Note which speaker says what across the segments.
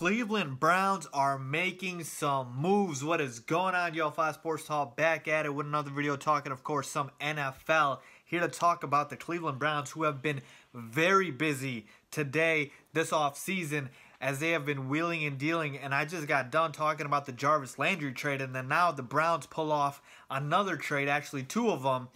Speaker 1: Cleveland Browns are making some moves. What is going on, y'all? 5 Sports Talk back at it with another video talking, of course, some NFL. Here to talk about the Cleveland Browns, who have been very busy today, this offseason, as they have been wheeling and dealing. And I just got done talking about the Jarvis Landry trade, and then now the Browns pull off another trade, actually 2 of them.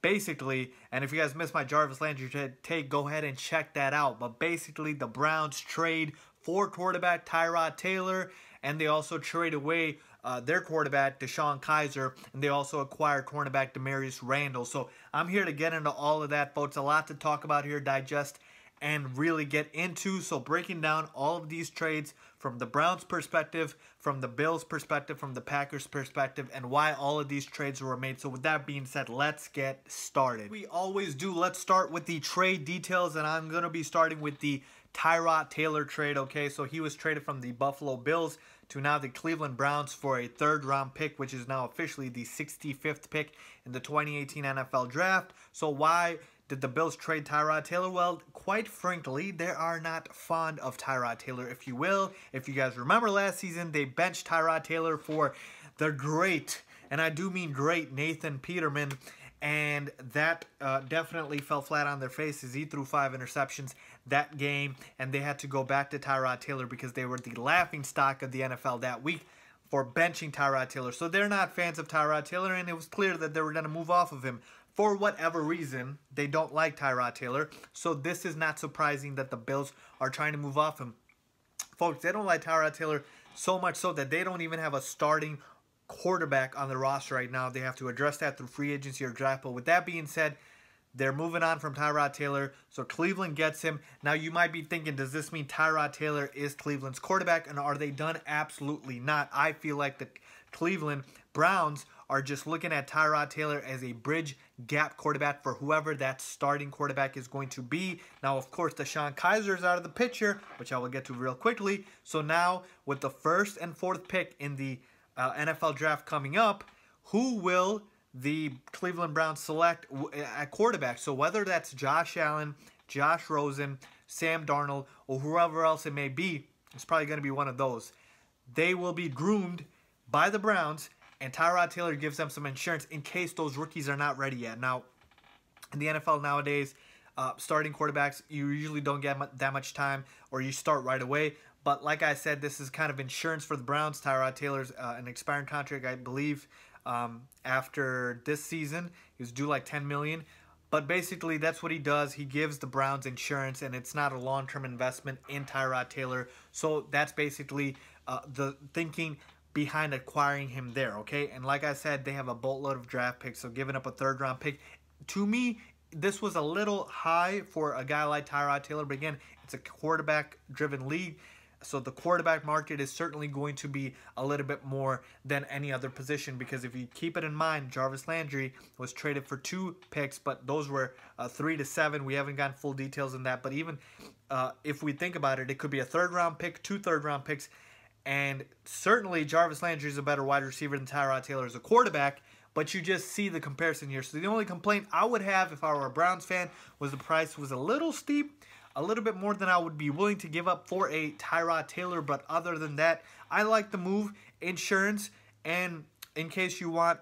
Speaker 1: Basically, and if you guys missed my Jarvis Landry take, go ahead and check that out. But basically, the Browns trade for quarterback Tyrod Taylor, and they also trade away their quarterback DeShone Kizer, and they also acquired cornerback Damarious Randall. So I'm here to get into all of that, folks. A lot to talk about here, digest, and really get into. So breaking down all of these trades from the Browns' perspective, from the Bills' perspective, from the Packers' perspective, and why all of these trades were made. So with that being said, let's get started. We always do. Let's start with the trade details, and I'm going to be starting with the Tyrod Taylor trade. Okay, so he was traded from the Buffalo Bills to now the Cleveland Browns for a 3rd-round pick, which is now officially the 65th pick in the 2018 NFL Draft. So why did the Bills trade Tyrod Taylor? Well, quite frankly, they are not fond of Tyrod Taylor, if you will. If you guys remember last season, they benched Tyrod Taylor for the great, and I do mean great, Nathan Peterman, and that definitely fell flat on their faces. He threw 5 interceptions that game, and they had to go back to Tyrod Taylor because they were the laughingstock of the NFL that week for benching Tyrod Taylor. So they're not fans of Tyrod Taylor, and it was clear that they were going to move off of him. For whatever reason, they don't like Tyrod Taylor, so this is not surprising that the Bills are trying to move off him. Folks, they don't like Tyrod Taylor so much so that they don't even have a starting quarterback on the roster right now. They have to address that through free agency or draft. But with that being said, they're moving on from Tyrod Taylor, so Cleveland gets him. Now, you might be thinking, does this mean Tyrod Taylor is Cleveland's quarterback, and are they done? Absolutely not. I feel like the Cleveland Browns are just looking at Tyrod Taylor as a bridge gap quarterback for whoever that starting quarterback is going to be. Now, of course, DeShone Kizer is out of the picture, which I will get to real quickly. So now, with the 1st and 4th pick in the NFL draft coming up, who will the Cleveland Browns select at quarterback? So whether that's Josh Allen, Josh Rosen, Sam Darnold, or whoever else it may be, it's probably going to be one of those. They will be groomed by the Browns, and Tyrod Taylor gives them some insurance in case those rookies are not ready yet. Now, in the NFL nowadays, starting quarterbacks, you usually don't get that much time, or you start right away. But like I said, this is kind of insurance for the Browns. Tyrod Taylor's an expiring contract, I believe, after this season. He was due like $10 million. But basically, that's what he does. He gives the Browns insurance, and it's not a long-term investment in Tyrod Taylor. So that's basically the thinking behind acquiring him there, okay? And like I said, they have a boatload of draft picks, so giving up a 3rd-round pick, to me, this was a little high for a guy like Tyrod Taylor. But again, it's a quarterback-driven league, so the quarterback market is certainly going to be a little bit more than any other position, because if you keep it in mind, Jarvis Landry was traded for 2 picks, but those were 3 to 7. We haven't gotten full details on that, but even if we think about it, it could be a 3rd-round pick, 2 3rd-round picks, and certainly Jarvis Landry is a better wide receiver than Tyrod Taylor as a quarterback, but you just see the comparison here. So the only complaint I would have if I were a Browns fan was the price was a little steep, a little bit more than I would be willing to give up for a Tyrod Taylor. But other than that, I like the move, insurance, and in case you want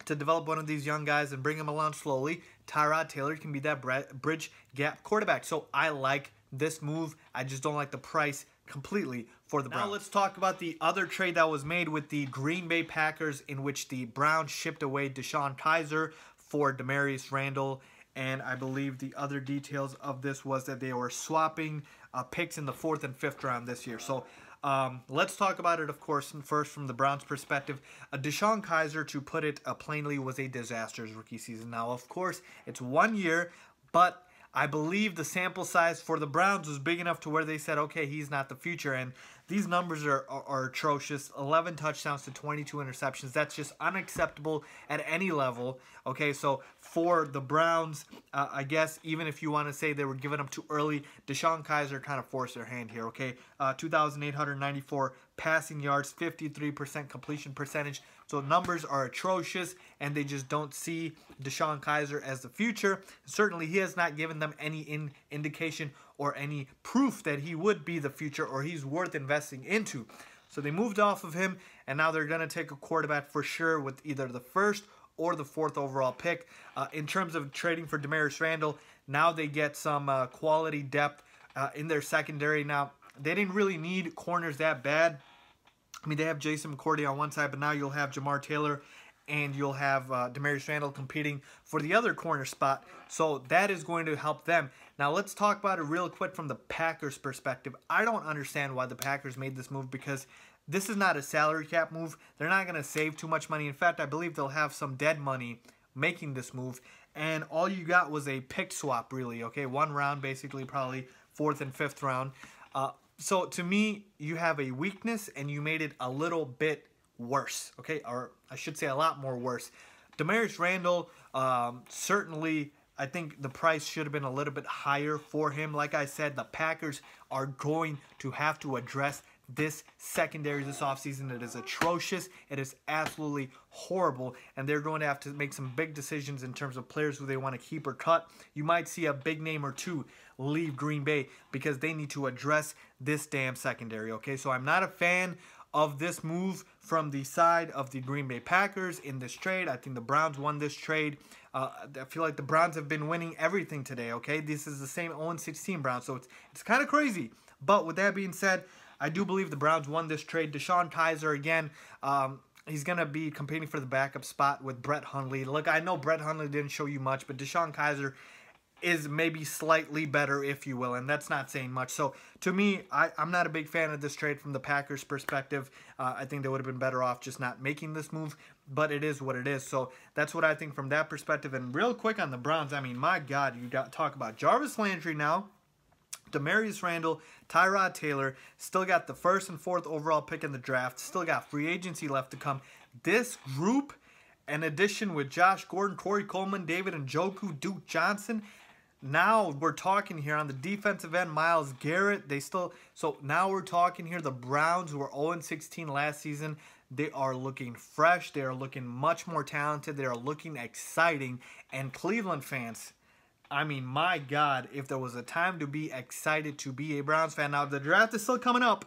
Speaker 1: to develop one of these young guys and bring him along slowly, Tyrod Taylor can be that bridge gap quarterback. So I like this move. I just don't like the price completely for the Browns. Now let's talk about the other trade that was made with the Green Bay Packers, in which the Browns shipped away DeShone Kizer for Damarious Randall. And I believe the other details of this was that they were swapping picks in the 4th and 5th round this year. So let's talk about it, of course, first from the Browns' perspective. DeShone Kizer, to put it plainly, was a disastrous rookie season. Now, of course, it's 1 year, but I believe the sample size for the Browns was big enough to where they said, okay, he's not the future. And these numbers are atrocious. 11 touchdowns to 22 interceptions. That's just unacceptable at any level. Okay, so for the Browns, I guess even if you want to say they were giving up too early, DeShone Kizer kind of forced their hand here, okay? 2,894 passing yards, 53% completion percentage, So numbers are atrocious, and they just don't see DeShone Kizer as the future. Certainly, he has not given them any indication or any proof that he would be the future or he's worth investing into. So they moved off of him, and now they're going to take a quarterback for sure with either the first or the 4th overall pick. In terms of trading for Damarious Randall, now they get some quality depth in their secondary. Now, they didn't really need corners that bad. I mean, they have Jason McCourty on one side, but now you'll have Jamar Taylor and you'll have Damarious Randall competing for the other corner spot. So that is going to help them. Now, let's talk about it real quick from the Packers' perspective. I don't understand why the Packers made this move, because this is not a salary cap move. They're not going to save too much money. In fact, I believe they'll have some dead money making this move. And all you got was a pick swap, really, okay? 1 round, basically, probably 4th and 5th round. So to me, you have a weakness, and you made it a little bit worse, okay? Or I should say a lot more worse. Damarious Randall, certainly, I think the price should have been a little bit higher for him. Like I said, the Packers are going to have to address this secondary this offseason. It is atrocious. It is absolutely horrible, and they're going to have to make some big decisions in terms of players who they want to keep or cut. You might see a big name or two leave Green Bay because they need to address this damn secondary, okay? So I'm not a fan of this move from the side of the Green Bay Packers in this trade. I think the Browns won this trade. I feel like the Browns have been winning everything today, okay? This is the same 0-16 Browns, so it's kind of crazy. But with that being said, I do believe the Browns won this trade. DeShone Kizer, again, he's going to be competing for the backup spot with Brett Hundley. Look, I know Brett Hundley didn't show you much, but DeShone Kizer is maybe slightly better, if you will, and that's not saying much. So, to me, I'm not a big fan of this trade from the Packers' perspective. I think they would have been better off just not making this move, but it is what it is. So, that's what I think from that perspective. And real quick on the Browns, I mean, my God, you got to talk about Jarvis Landry now, Damarious Randall, Tyrod Taylor, still got the 1st and 4th overall pick in the draft, still got free agency left to come. This group, in addition with Josh Gordon, Corey Coleman, David Njoku, Duke Johnson, now we're talking here on the defensive end, Myles Garrett. So now we're talking here, the Browns, who were 0-16 last season, they are looking fresh. They are looking much more talented. They are looking exciting. And Cleveland fans, I mean, my God, if there was a time to be excited to be a Browns fan. Now, the draft is still coming up,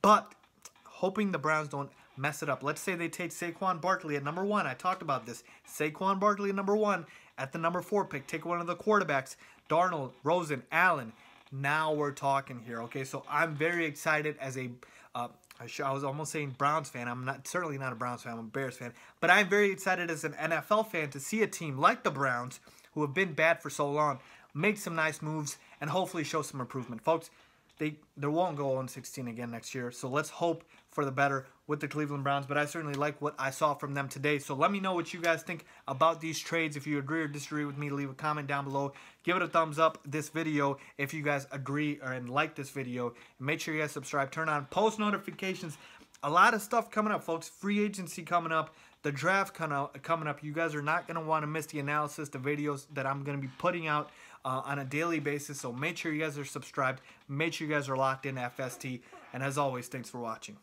Speaker 1: but hoping the Browns don't mess it up. Let's say they take Saquon Barkley at number 1. I talked about this. Saquon Barkley at number 1. At the number 4 pick, take one of the quarterbacks. Darnold, Rosen, Allen. Now we're talking here, okay? So I'm very excited as a I was almost saying Browns fan. I'm certainly not a Browns fan. I'm a Bears fan. But I'm very excited as an NFL fan to see a team like the Browns, who have been bad for so long, make some nice moves and hopefully show some improvement. Folks, they won't go 0-16 again next year. So let's hope for the better with the Cleveland Browns. But I certainly like what I saw from them today. So let me know what you guys think about these trades. If you agree or disagree with me, leave a comment down below. Give it a thumbs up this video if you guys agree and like this video. And make sure you guys subscribe. Turn on post notifications. A lot of stuff coming up, folks. Free agency coming up. The draft coming up. You guys are not going to want to miss the analysis, the videos that I'm going to be putting out on a daily basis. So make sure you guys are subscribed. Make sure you guys are locked in FST. And as always, thanks for watching.